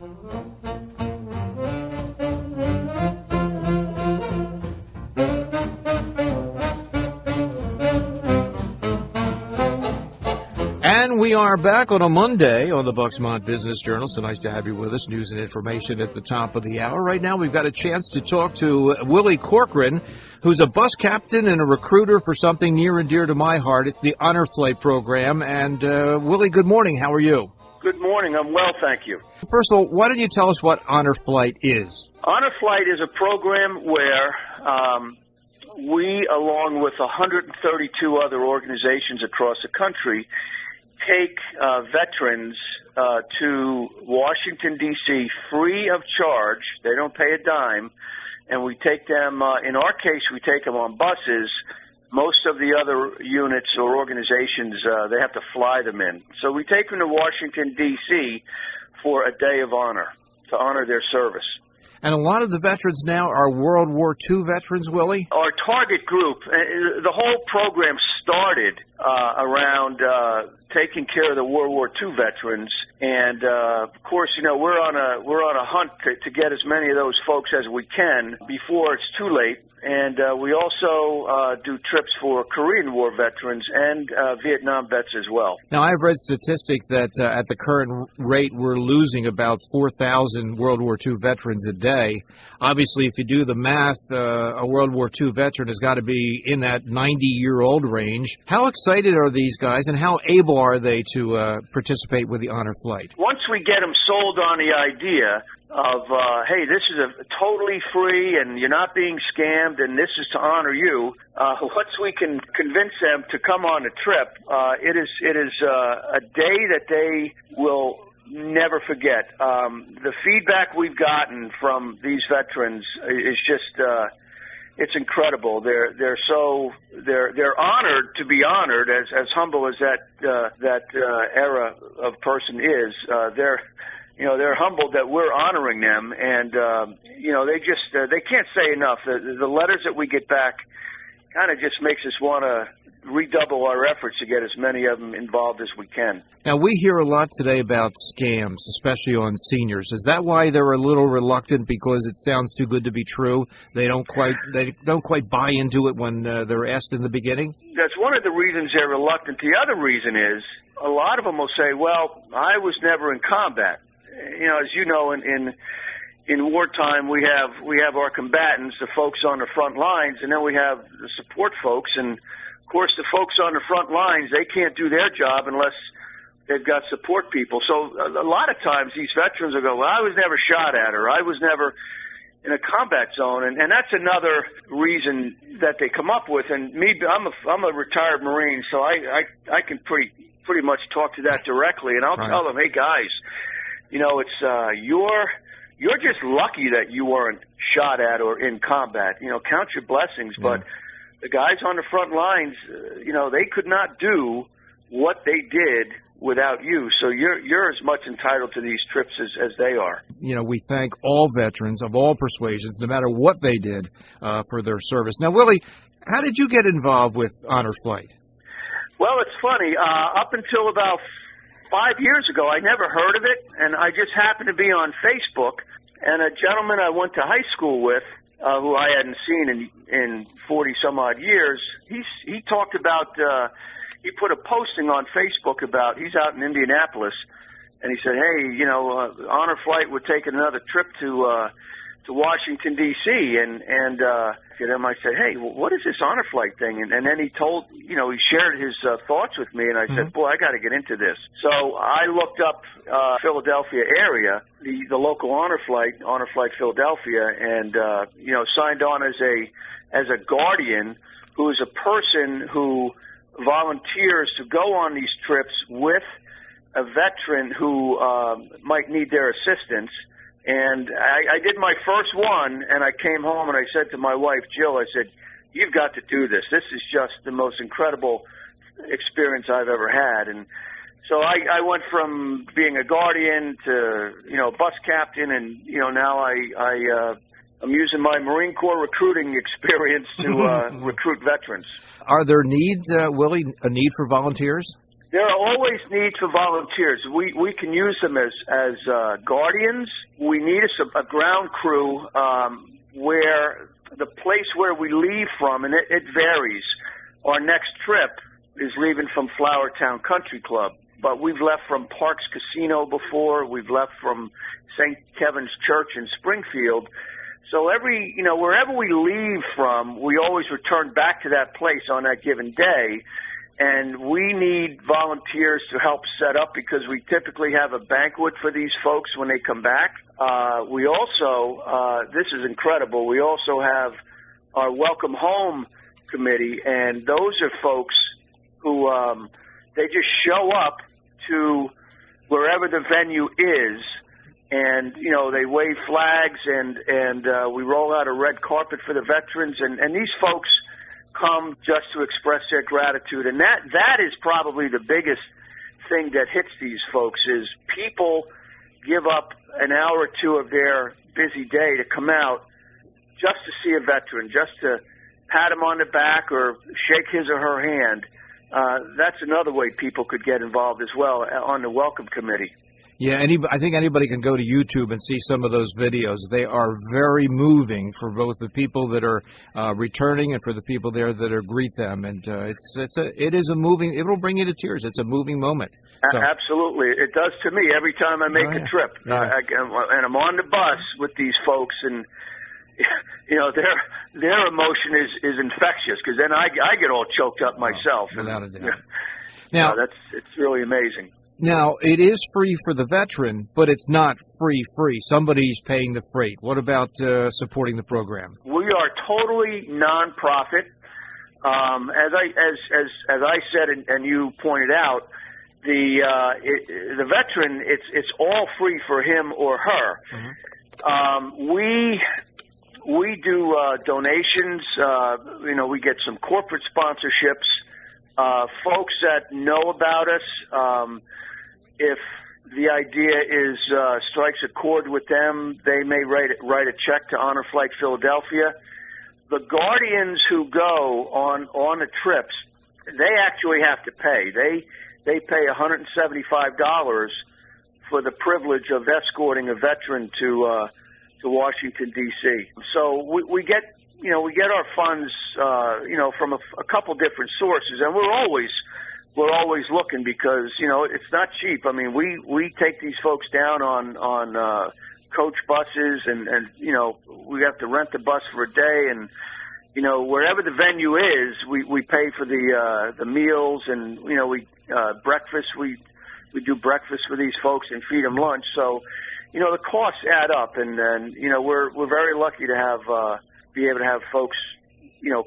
And we are back on a Monday on the Bucksmont Business Journal. So nice to have you with us. News and information at the top of the hour. Right now, we've got a chance to talk to Willi Corcoran, who's a bus captain and a recruiter for something near and dear to my heart. It's the Honor Flight program. And Willi, good morning. How are you? Good morning. I'm well, thank you. First of all, why don't you tell us what Honor Flight is? Honor Flight is a program where we, along with 132 other organizations across the country, take veterans to Washington, D.C. free of charge. They don't pay a dime. And we take them, in our case, we take them on buses. Most of the other units or organizations, they have to fly them in. So we take them to Washington, D.C. for a day of honor, to honor their service. And a lot of the veterans now are World War II veterans, Willi? Our target group, the whole program started around taking care of the World War II veterans. And, of course, you know, we're on a hunt to get as many of those folks as we can before it's too late. And we also do trips for Korean War veterans and Vietnam vets as well. Now, I've read statistics that at the current rate, we're losing about 4,000 World War II veterans a day. Obviously, if you do the math, a World War II veteran has got to be in that 90-year-old range. How excited are these guys, and how able are they to participate with the Honor Flight? Once we get them sold on the idea of, hey, this is a totally free and you're not being scammed and this is to honor you, once we can convince them to come on a trip, it is a day that they will never forget. The feedback we've gotten from these veterans is just it's incredible. They're honored to be honored, as humble as that era of person is. They're humbled that we're honoring them, and they can't say enough. The letters that we get back kind of just makes us want to redouble our efforts to get as many of them involved as we can. Now, we hear a lot today about scams, especially on seniors. Is that why they're a little reluctant, because it sounds too good to be true? They don't quite buy into it when they're asked in the beginning? That's one of the reasons they're reluctant. The other reason is a lot of them will say, well, I was never in combat. You know, as you know, in wartime, we have our combatants, the folks on the front lines, and then we have the support folks. And, of course, the folks on the front lines, they can't do their job unless they've got support people. So a lot of times these veterans will go, well, I was never shot at, or I was never in a combat zone. And that's another reason that they come up with. And I'm a retired Marine, so I can pretty much talk to that directly. And I'll tell them, hey, guys, you know, it's you're just lucky that you weren't shot at or in combat. You know, count your blessings. Yeah. But the guys on the front lines, you know, they could not do what they did without you. So you're as much entitled to these trips as they are. You know, we thank all veterans of all persuasions, no matter what they did for their service. Now, Willi, how did you get involved with Honor Flight? Well, it's funny. Up until about 5 years ago, I never heard of it, and I just happened to be on Facebook, and a gentleman I went to high school with, who I hadn't seen in 40-some-odd years, he talked about, he put a posting on Facebook about, he's out in Indianapolis, and he said, hey, you know, Honor Flight would take another trip to Washington, D.C., and to them I said, hey, what is this Honor Flight thing? And then he told, you know, he shared his thoughts with me, and I said, boy, I got to get into this. So I looked up Philadelphia area, the local Honor Flight Philadelphia, and, you know, signed on as a guardian who is a person who volunteers to go on these trips with a veteran who might need their assistance. And I did my first one, and I came home and I said to my wife, Jill, I said, you've got to do this. This is just the most incredible experience I've ever had. And so I went from being a guardian to, you know, bus captain, and, you know, now I'm using my Marine Corps recruiting experience to recruit veterans. Are there needs, Willi, a need for volunteers? There are always needs for volunteers. We can use them as guardians. We need a ground crew where the place where we leave from, and it varies. Our next trip is leaving from Flowertown Country Club, but we've left from Parks Casino before. We've left from St. Kevin's Church in Springfield. So wherever we leave from, we always return back to that place on that given day. And we need volunteers to help set up because we typically have a banquet for these folks when they come back. We also, this is incredible, we also have our Welcome Home Committee, and those are folks who they just show up to wherever the venue is, and, they wave flags, and we roll out a red carpet for the veterans, and these folks come just to express their gratitude. And that is probably the biggest thing that hits these folks is people give up an hour or two of their busy day to come out just to see a veteran, just to pat him on the back or shake his or her hand. That's another way people could get involved as well on the Welcome Committee. Yeah, I think anybody can go to YouTube and see some of those videos. They are very moving for both the people that are returning and for the people there that are greet them. And it is a moving. It will bring you to tears. It's a moving moment. So. Absolutely, it does to me every time I make a trip. Yeah. And I'm on the bus with these folks, and their emotion is infectious because then I get all choked up myself. Without a doubt. Now it's really amazing. Now, it is free for the veteran, but it's not free. Somebody's paying the freight. What about supporting the program? We are totally nonprofit. As I said, and you pointed out, the veteran, it's all free for him or her. Mm-hmm. We do donations. We get some corporate sponsorships. Folks that know about us. If the idea strikes a chord with them, they may write a check to Honor Flight Philadelphia. The guardians who go on the trips, they actually have to pay. They pay $175 for the privilege of escorting a veteran to Washington D.C. So we get our funds from a couple different sources, and we're always looking because it's not cheap. I mean, we take these folks down on coach buses, and we have to rent the bus for a day, and wherever the venue is, we pay for the meals, and we breakfast. We do breakfast for these folks and feed them lunch. So the costs add up, and we're very lucky to be able to have folks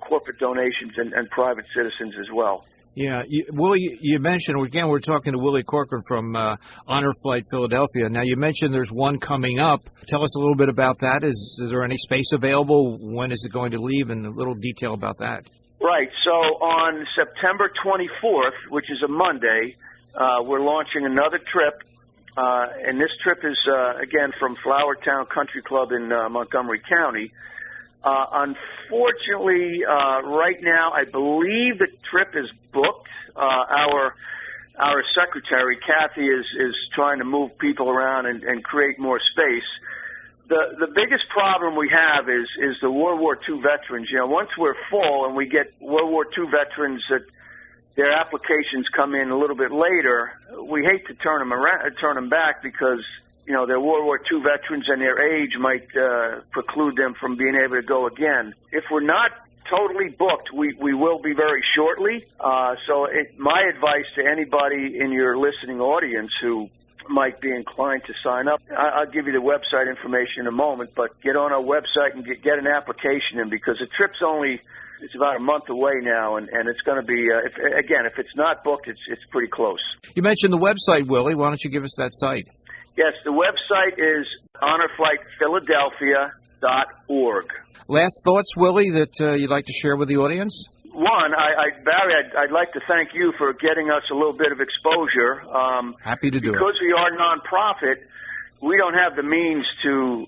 corporate donations and private citizens as well. Yeah, Willie, you mentioned, again, we're talking to Willi Corcoran from Honor Flight Philadelphia. Now, you mentioned there's one coming up. Tell us a little bit about that. Is there any space available? When is it going to leave? And a little detail about that. Right. So on September 24th, which is a Monday, we're launching another trip. And this trip is, again, from Flowertown Country Club in Montgomery County. Unfortunately, right now, I believe the trip is booked. Our secretary, Kathy, is trying to move people around and create more space. The biggest problem we have is the World War II veterans. Once we're full and we get World War II veterans that their applications come in a little bit later, we hate to turn them back because they're World War II veterans and their age might preclude them from being able to go again. If we're not totally booked, we will be very shortly. So my advice to anybody in your listening audience who might be inclined to sign up, I'll give you the website information in a moment, but get on our website and get an application in because the trip's it's about a month away now, and it's going to be, if it's not booked, it's pretty close. You mentioned the website, Willie. Why don't you give us that site? Yes, the website is honorflightphiladelphia.org. Last thoughts, Willie, that you'd like to share with the audience? One, Barry, I'd like to thank you for getting us a little bit of exposure. Happy to do it. Because we are nonprofit, we don't have the means to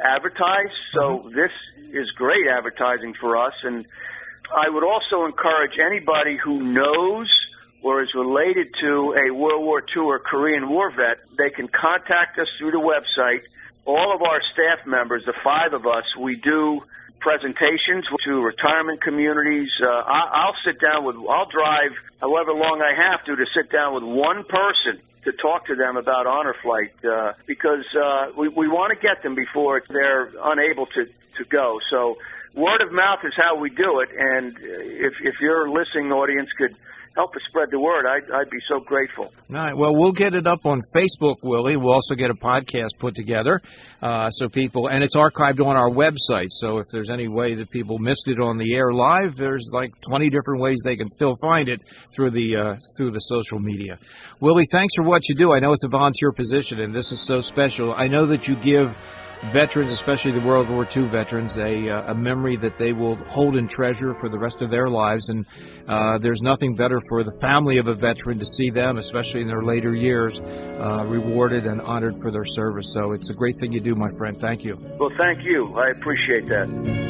advertise, so this is great advertising for us. And I would also encourage anybody who knows or is related to a World War II or Korean War vet, they can contact us through the website. All of our staff members, the 5 of us, we do presentations to retirement communities. I'll drive however long I have to sit down with one person to talk to them about honor flight, because we want to get them before they're unable to go. So word of mouth is how we do it, and if your listening audience could help us spread the word, I'd be so grateful. All right. Well, we'll get it up on Facebook, Willie. We'll also get a podcast put together, so people, and it's archived on our website. So if there's any way that people missed it on the air live, there's like 20 different ways they can still find it through the social media. Willie, thanks for what you do. I know it's a volunteer position, and this is so special. I know that you give veterans, especially the World War II veterans, a memory that they will hold and treasure for the rest of their lives. And there's nothing better for the family of a veteran to see them, especially in their later years, rewarded and honored for their service. So it's a great thing you do, my friend. Thank you. Well, thank you. I appreciate that.